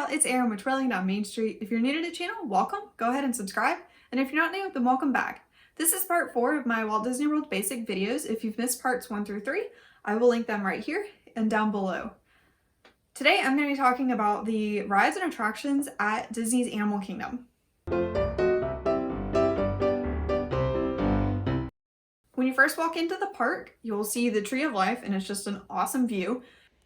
y'all, it's Erin with Twirling down Main Street. If you're new to the channel, welcome. Go ahead and subscribe. And if you're not new, then welcome back. This is part 4 of my Walt Disney World Basic videos. If you've missed parts 1 through 3, I will link them right here and down below. Today I'm going to be talking about the rides and attractions at Disney's Animal Kingdom. When you first walk into the park, you'll see the Tree of Life, and it's just an awesome view.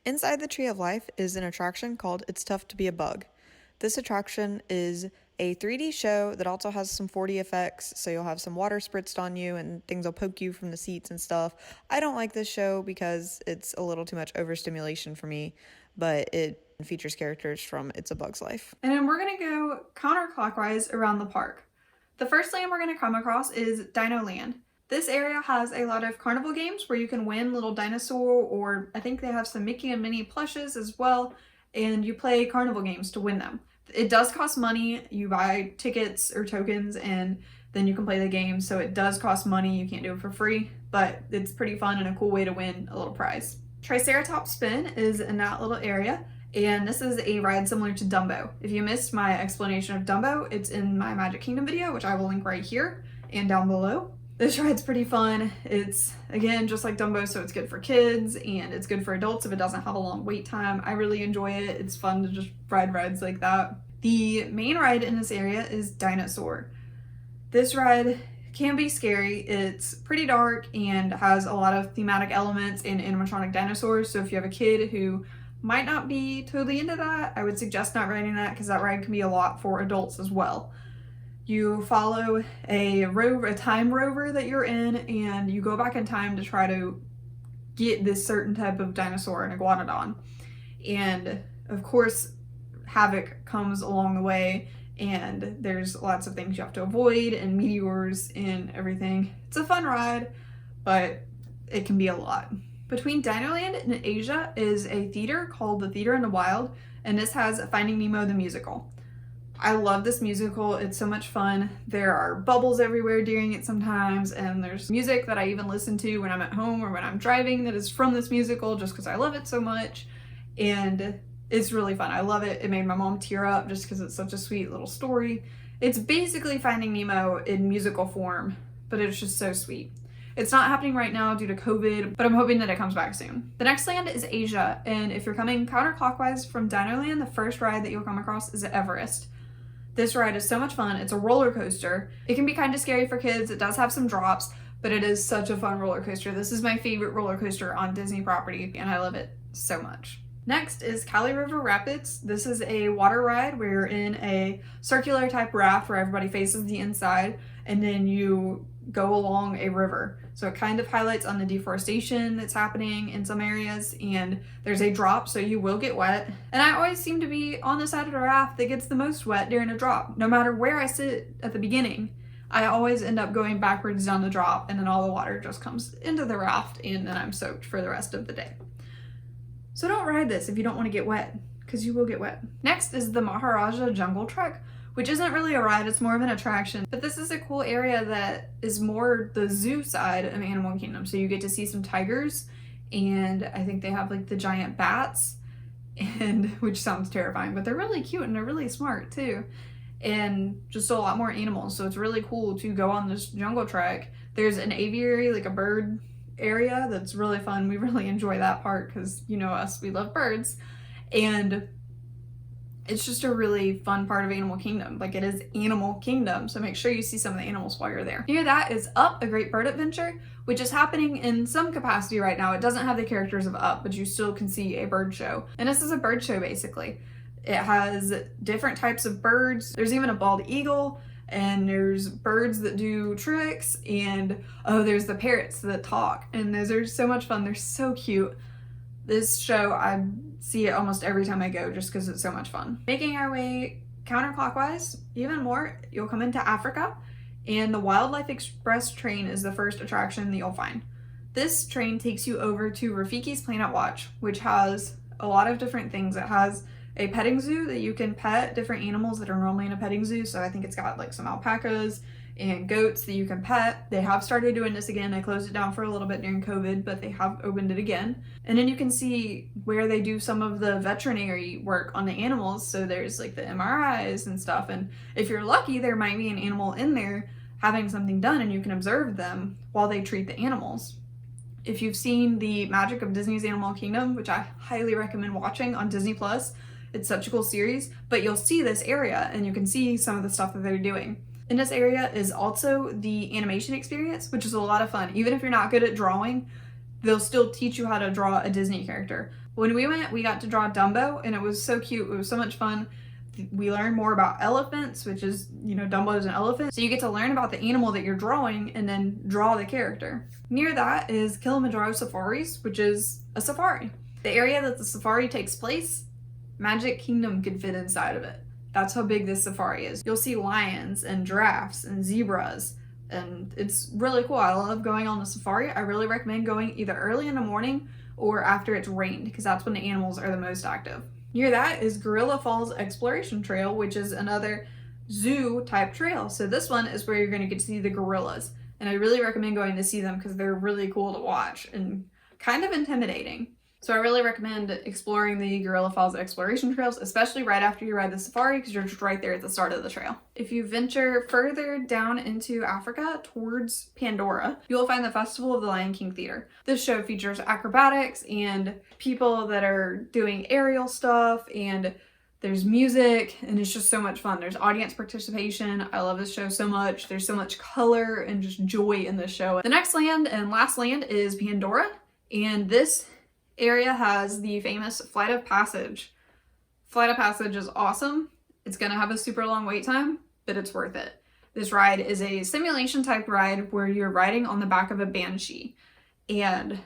Inside the Tree of Life is an attraction called It's Tough to Be a Bug. This attraction is a 3D show that also has some 4D effects, so you'll have some water spritzed on you and things will poke you from the seats and stuff. I don't like this show because it's a little too much overstimulation for me, but it features characters from It's a Bug's Life. And then we're going to go counterclockwise around the park. The first land we're going to come across is Dinoland. This area has a lot of carnival games where you can win little dinosaur, or I think they have some Mickey and Minnie plushes as well, and you play carnival games to win them. It does cost money. You buy tickets or tokens and then you can play the game, so it does cost money. You can't do it for free, but it's pretty fun and a cool way to win a little prize. Triceratops Spin is in that little area, and this is a ride similar to Dumbo. If you missed my explanation of Dumbo, it's in my Magic Kingdom video, which I will link right here and down below. This ride's pretty fun. It's, again, just like Dumbo, so it's good for kids and it's good for adults if it doesn't have a long wait time. I really enjoy it. It's fun to just ride rides like that. The main ride in this area is Dinosaur. This ride can be scary. It's pretty dark and has a lot of thematic elements and animatronic dinosaurs, so if you have a kid who might not be totally into that, I would suggest not riding that because that ride can be a lot for adults as well. You follow a time rover that you're in, and you go back in time to try to get this certain type of dinosaur, an iguanodon. And of course, havoc comes along the way, and there's lots of things you have to avoid, and meteors and everything. It's a fun ride, but it can be a lot. Between Dinoland and Asia is a theater called the Theater in the Wild, and this has Finding Nemo the musical. I love this musical. It's so much fun. There are bubbles everywhere during it sometimes, and there's music that I even listen to when I'm at home or when I'm driving that is from this musical just because I love it so much, and it's really fun. I love it. It made my mom tear up just because it's such a sweet little story. It's basically Finding Nemo in musical form, but it's just so sweet. It's not happening right now due to COVID, but I'm hoping that it comes back soon. The next land is Asia, and if you're coming counterclockwise from Dinoland, the first ride that you'll come across is Everest. This ride is so much fun. It's a roller coaster. It can be kind of scary for kids. It does have some drops, but it is such a fun roller coaster. This is my favorite roller coaster on Disney property, and I love it so much. Next is Cali River Rapids. This is a water ride where you're in a circular type raft where everybody faces the inside, and then you go along a river. So it kind of highlights on the deforestation that's happening in some areas, and there's a drop, so you will get wet. And I always seem to be on the side of the raft that gets the most wet during a drop. No matter where I sit at the beginning, I always end up going backwards down the drop, and then all the water just comes into the raft, and then I'm soaked for the rest of the day. So don't ride this if you don't want to get wet, because you will get wet. Next is the Maharaja Jungle Trek, which isn't really a ride, it's more of an attraction. But this is a cool area that is more the zoo side of Animal Kingdom. So you get to see some tigers, and I think they have like the giant bats, and which sounds terrifying, but they're really cute and they're really smart too. And just a lot more animals. So it's really cool to go on this jungle trek. There's an aviary, like a bird area that's really fun. We really enjoy that part because, you know us, we love birds. And it's just a really fun part of Animal Kingdom. Like, it is Animal Kingdom, so make sure you see some of the animals while you're there. Near that is Up, a Great Bird Adventure, which is happening in some capacity right now. It doesn't have the characters of Up, but you still can see a bird show. And this is a bird show, basically. It has different types of birds. There's even a bald eagle, and there's birds that do tricks, and oh, there's the parrots that talk. And those are so much fun. They're so cute. This show, I see it almost every time I go just because it's so much fun. Making our way counterclockwise even more, you'll come into Africa, and the Wildlife Express train is the first attraction that you'll find. This train takes you over to Rafiki's Planet Watch, which has a lot of different things. It has a petting zoo that you can pet different animals that are normally in a petting zoo. So I think it's got like some alpacas and goats that you can pet. They have started doing this again. They closed it down for a little bit during COVID, but they have opened it again. And then you can see where they do some of the veterinary work on the animals. So there's like the MRIs and stuff. And if you're lucky, there might be an animal in there having something done and you can observe them while they treat the animals. If you've seen the Magic of Disney's Animal Kingdom, which I highly recommend watching on Disney Plus, it's such a cool series, but you'll see this area and you can see some of the stuff that they're doing. In this area is also the animation experience, which is a lot of fun. Even if you're not good at drawing, they'll still teach you how to draw a Disney character. When we went, we got to draw Dumbo, and it was so cute. It was so much fun. We learned more about elephants, which is, you know, Dumbo is an elephant. So you get to learn about the animal that you're drawing and then draw the character. Near that is Kilimanjaro Safaris, which is a safari. The area that the safari takes place, Magic Kingdom could fit inside of it. That's how big this safari is. You'll see lions and giraffes and zebras, and it's really cool. I love going on the safari. I really recommend going either early in the morning or after it's rained, because that's when the animals are the most active. Near that is Gorilla Falls Exploration Trail, which is another zoo type trail. So this one is where you're going to get to see the gorillas, and I really recommend going to see them because they're really cool to watch and kind of intimidating. So I really recommend exploring the Gorilla Falls exploration trails, especially right after you ride the safari, because you're just right there at the start of the trail. If you venture further down into Africa towards Pandora, you'll find the Festival of the Lion King Theater. This show features acrobatics and people that are doing aerial stuff, and there's music, and it's just so much fun. There's audience participation. I love this show so much. There's so much color and just joy in this show. The next land and last land is Pandora, and this area has the famous Flight of Passage. Flight of Passage is awesome. It's gonna have a super long wait time, but it's worth it. This ride is a simulation type ride where you're riding on the back of a banshee, and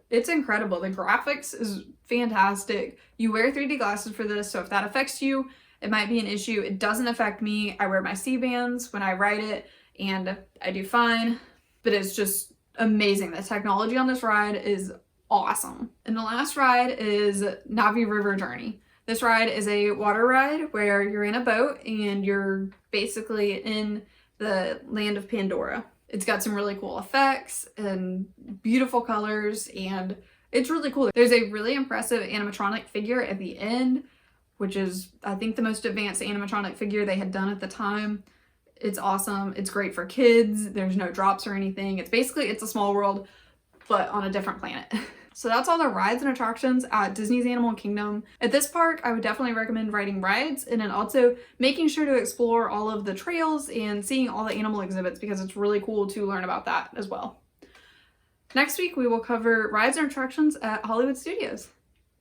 it's incredible. The graphics is fantastic. You wear 3D glasses for this, so if that affects you, it might be an issue. It doesn't affect me. I wear my C-bands when I ride it, and I do fine, but it's just amazing. The technology on this ride is awesome. And the last ride is Navi River Journey. This ride is a water ride where you're in a boat and you're basically in the land of Pandora. It's got some really cool effects and beautiful colors, and it's really cool. There's a really impressive animatronic figure at the end, which is, I think, the most advanced animatronic figure they had done at the time. It's awesome. It's great for kids. There's no drops or anything. It's basically It's a Small World, but on a different planet. So that's all the rides and attractions at Disney's Animal Kingdom. At this park, I would definitely recommend riding rides, and then also making sure to explore all of the trails and seeing all the animal exhibits, because it's really cool to learn about that as well. Next week, we will cover rides and attractions at Hollywood Studios.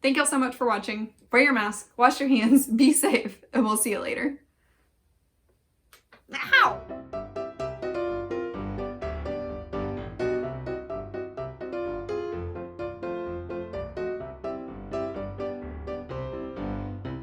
Thank y'all so much for watching. Wear your mask, wash your hands, be safe, and we'll see you later.